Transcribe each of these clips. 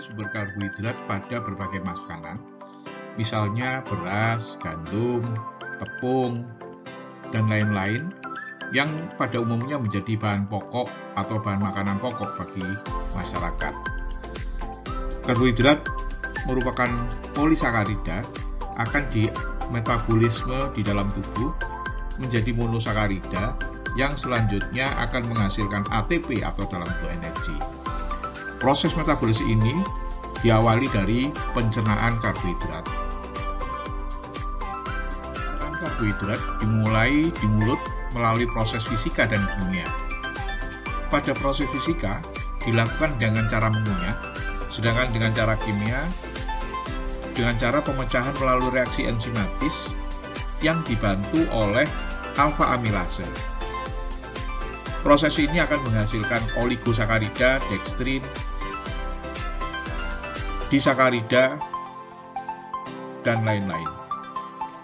Sumber karbohidrat pada berbagai makanan, misalnya beras, gandum, tepung, dan lain-lain, yang pada umumnya menjadi bahan pokok atau bahan makanan pokok bagi masyarakat. Karbohidrat merupakan polisakarida, akan dimetabolisme di dalam tubuh menjadi monosakarida yang selanjutnya akan menghasilkan ATP atau dalam bentuk energi. Proses metabolis ini diawali dari pencernaan karbohidrat. Pencernaan karbohidrat dimulai di mulut melalui proses fisika dan kimia. Pada proses fisika dilakukan dengan cara mengunyah, sedangkan dengan cara kimia dengan cara pemecahan melalui reaksi enzimatis yang dibantu oleh alfa amilase. Proses ini akan menghasilkan oligosakarida, dekstrin, disakarida, dan lain-lain.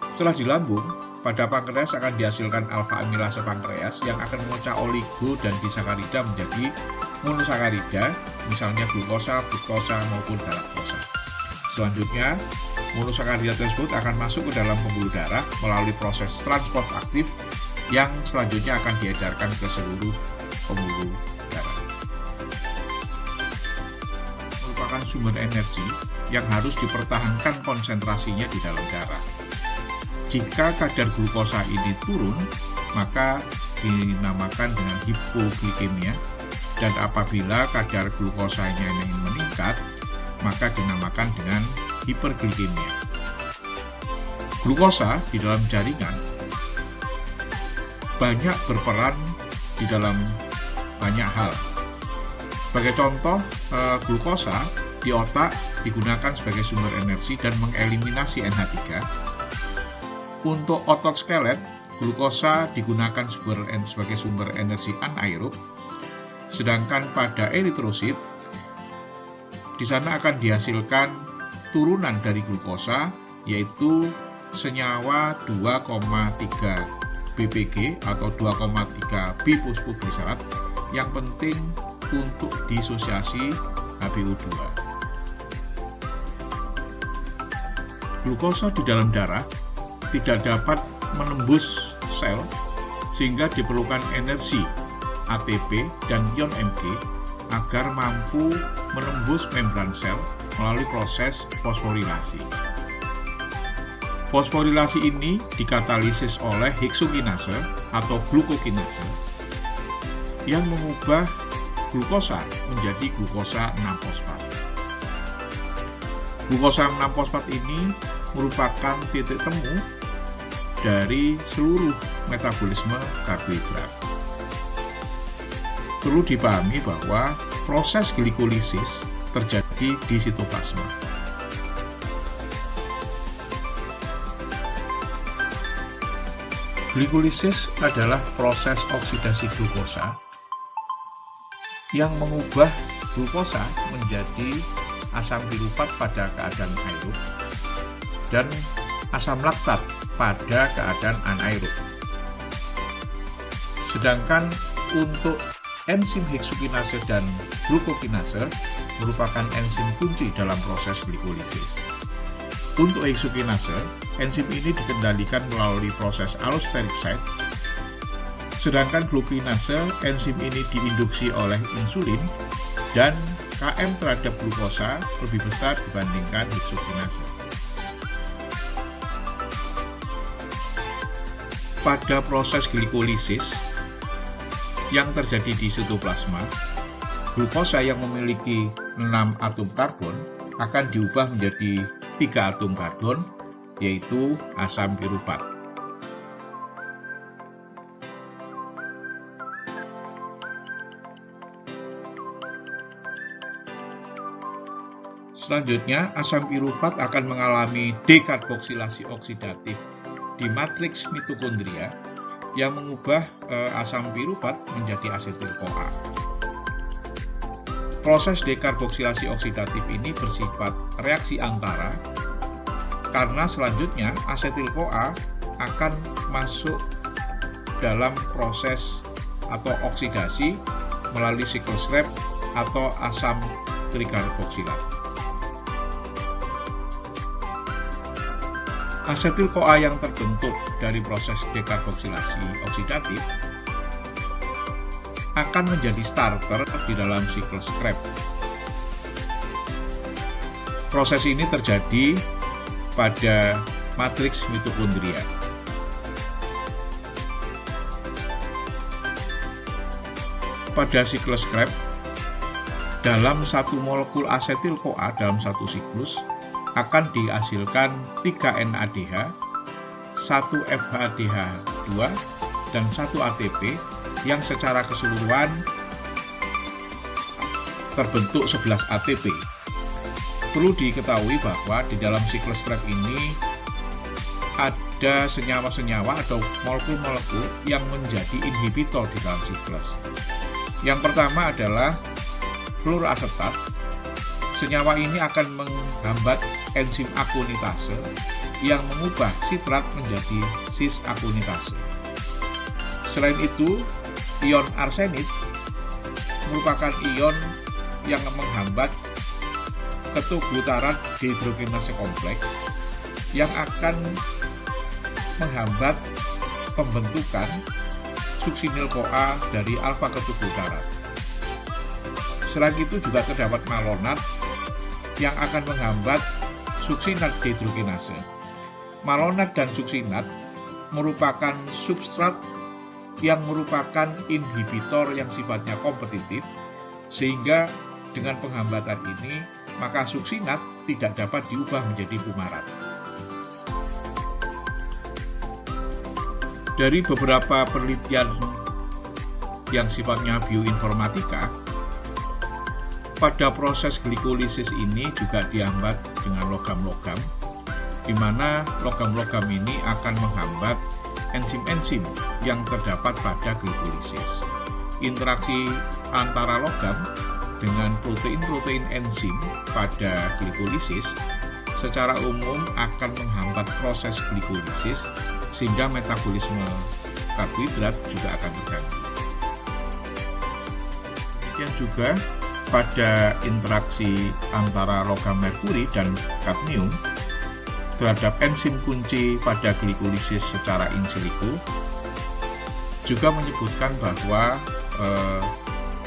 Setelah di lambung, pada pankreas akan dihasilkan alfa amilase pankreas yang akan memecah oligo dan disakarida menjadi monosakarida, misalnya glukosa, fruktosa, maupun galaktosa. Selanjutnya, monosakarida tersebut akan masuk ke dalam pembuluh darah melalui proses transport aktif yang selanjutnya akan diedarkan ke seluruh pembuluh darah. Merupakan sumber energi yang harus dipertahankan konsentrasinya di dalam darah. Jika kadar glukosa ini turun, maka dinamakan dengan hipoglikemia, dan apabila kadar glukosanya ini meningkat, maka dinamakan dengan hiperglikemia. Glukosa di dalam jaringan banyak berperan di dalam banyak hal. Sebagai contoh, glukosa di otak digunakan sebagai sumber energi dan mengeliminasi NH3. Untuk otot skelet, glukosa digunakan sebagai sumber energi anaerob, sedangkan pada eritrosit, di sana akan dihasilkan turunan dari glukosa, yaitu senyawa 2,3 BPG atau 2,3 bisfosfoglisrat yang penting untuk disosiasi HbO2. Glukosa di dalam darah tidak dapat menembus sel sehingga diperlukan energi ATP dan ion Mg agar mampu menembus membran sel melalui proses fosforilasi. Fosforilasi ini dikatalisis oleh heksokinase atau glukokinase yang mengubah glukosa menjadi glukosa 6-fosfat. Glukosa 6-fosfat ini merupakan titik temu dari seluruh metabolisme karbohidrat. Perlu dipahami bahwa proses glikolisis terjadi di sitoplasma. Glikolisis adalah proses oksidasi glukosa yang mengubah glukosa menjadi asam piruvat pada keadaan aerob dan asam laktat pada keadaan anaerob. Sedangkan untuk enzim heksokinase dan glukokinase merupakan enzim kunci dalam proses glikolisis. Untuk heksokinase, enzim ini dikendalikan melalui proses allosteric site, sedangkan glukokinase, enzim ini diinduksi oleh insulin dan Km terhadap glukosa lebih besar dibandingkan heksokinase. Pada proses glikolisis yang terjadi di sitoplasma, glukosa yang memiliki 6 atom karbon akan diubah menjadi 3 atom karbon, yaitu asam piruvat. Selanjutnya, asam pirufat akan mengalami dekarboksilasi oksidatif di matriks mitokondria yang mengubah asam pirufat menjadi asetil-CoA. Proses dekarboksilasi oksidatif ini bersifat reaksi antara karena selanjutnya asetil-CoA akan masuk dalam proses atau oksidasi melalui siklus Krebs atau asam trikarboksilat. Asetil-CoA yang terbentuk dari proses dekarboksilasi oksidatif akan menjadi starter di dalam siklus Krebs. Proses ini terjadi pada matriks mitokondria. Pada siklus Krebs, dalam satu molekul asetil-CoA dalam satu siklus akan dihasilkan 3 NADH, 1 FHDH2, dan 1 ATP yang secara keseluruhan terbentuk 11 ATP. Perlu diketahui bahwa di dalam siklus Krebs ini ada senyawa-senyawa atau molekul-molekul yang menjadi inhibitor di dalam siklus. Yang pertama adalah fluoroasetat. Senyawa ini akan menghambat enzim akunitase yang mengubah sitrat menjadi cis-akunitase. Selain itu, ion arsenid merupakan ion yang menghambat ketuglutarat dehidrogenase kompleks yang akan menghambat pembentukan suksinil-CoA dari alfa-ketuglutarat. Selain itu juga terdapat malonat yang akan menghambat suksinat dehidrogenase. Malonat dan suksinat merupakan substrat yang merupakan inhibitor yang sifatnya kompetitif, sehingga dengan penghambatan ini maka suksinat tidak dapat diubah menjadi fumarat. Dari beberapa penelitian yang sifatnya bioinformatika, pada proses glikolisis ini juga dihambat dengan logam-logam, di mana logam-logam ini akan menghambat enzim-enzim yang terdapat pada glikolisis. Interaksi antara logam dengan protein-protein enzim pada glikolisis secara umum akan menghambat proses glikolisis, sehingga metabolisme karbohidrat juga akan terganggu. Demikian juga pada interaksi antara logam merkuri dan kadmium terhadap enzim kunci pada glikolisis secara in silico juga menyebutkan bahwa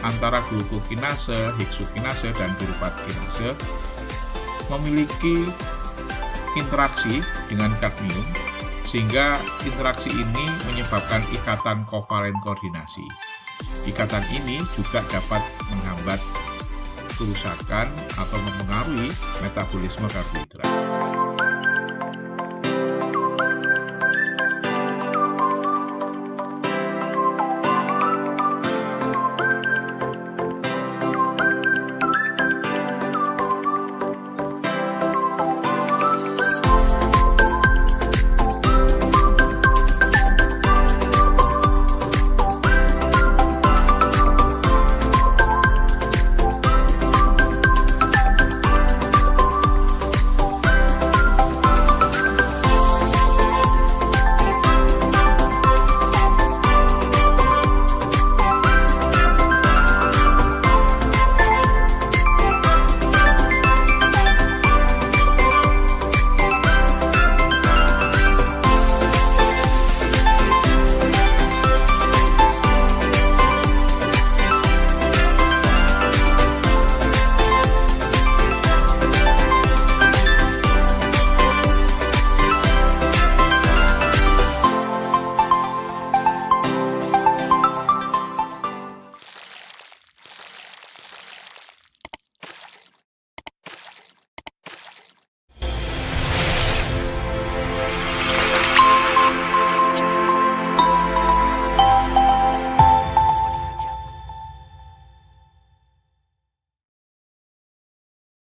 antara glukokinase, heksokinase, dan pirufat kinase memiliki interaksi dengan kadmium, sehingga interaksi ini menyebabkan ikatan kovalen koordinasi. Ikatan ini juga dapat menghambat kerusakan atau mempengaruhi metabolisme karbohidrat.